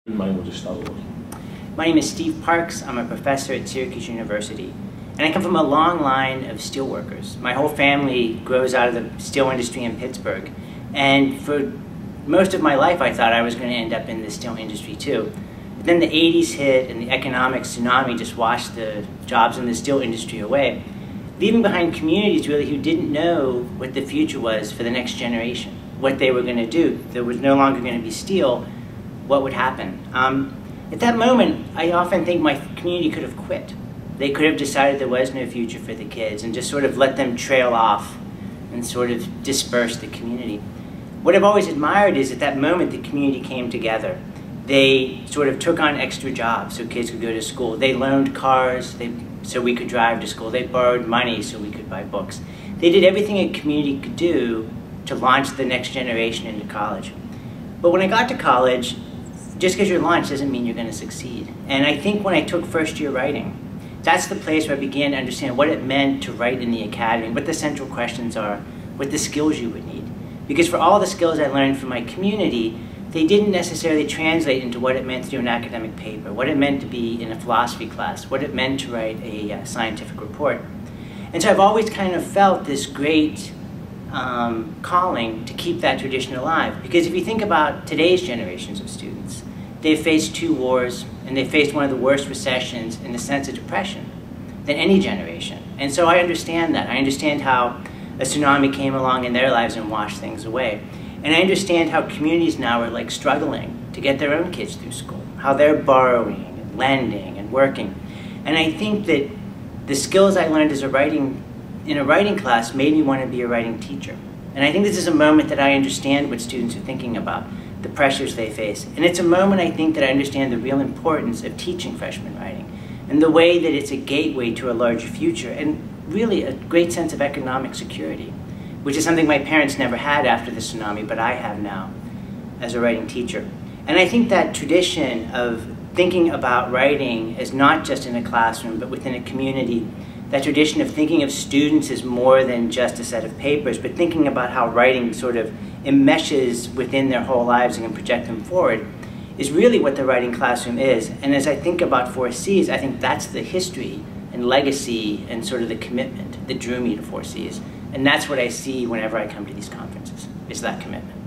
My name is Steve Parks. I'm a professor at Syracuse University. And I come from a long line of steelworkers. My whole family grows out of the steel industry in Pittsburgh. And for most of my life, I thought I was going to end up in the steel industry too. But then the 80s hit and the economic tsunami just washed the jobs in the steel industry away, leaving behind communities really who didn't know what the future was for the next generation, what they were going to do. There was no longer going to be steel. What would happen? At that moment, I often think my community could have quit. They could have decided there was no future for the kids and just sort of let them trail off and sort of disperse the community. What I've always admired is at that moment the community came together. They sort of took on extra jobs so kids could go to school. They loaned cars so we could drive to school. They borrowed money so we could buy books. They did everything a community could do to launch the next generation into college. But when I got to college, just because you're launched doesn't mean you're going to succeed. And I think when I took first year writing, that's the place where I began to understand what it meant to write in the academy, what the central questions are, what the skills you would need. Because for all the skills I learned from my community, they didn't necessarily translate into what it meant to do an academic paper, what it meant to be in a philosophy class, what it meant to write a scientific report. And so I've always kind of felt this great calling to keep that tradition alive. Because if you think about today's generations of students, they've faced 2 wars, and they faced one of the worst recessions in the sense of depression than any generation. And so I understand that. I understand how a tsunami came along in their lives and washed things away. And I understand how communities now are like struggling to get their own kids through school, how they're borrowing and lending and working. And I think that the skills I learned as in a writing class made me want to be a writing teacher. And I think this is a moment that I understand what students are thinking about, the pressures they face. And it's a moment I think that I understand the real importance of teaching freshman writing and the way that it's a gateway to a larger future and really a great sense of economic security, which is something my parents never had after the tsunami, but I have now as a writing teacher. And I think that tradition of thinking about writing as not just in a classroom, but within a community, that tradition of thinking of students as more than just a set of papers, but thinking about how writing sort of enmeshes within their whole lives and can project them forward, is really what the writing classroom is. And as I think about 4Cs, I think that's the history and legacy and sort of the commitment that drew me to 4Cs. And that's what I see whenever I come to these conferences, is that commitment.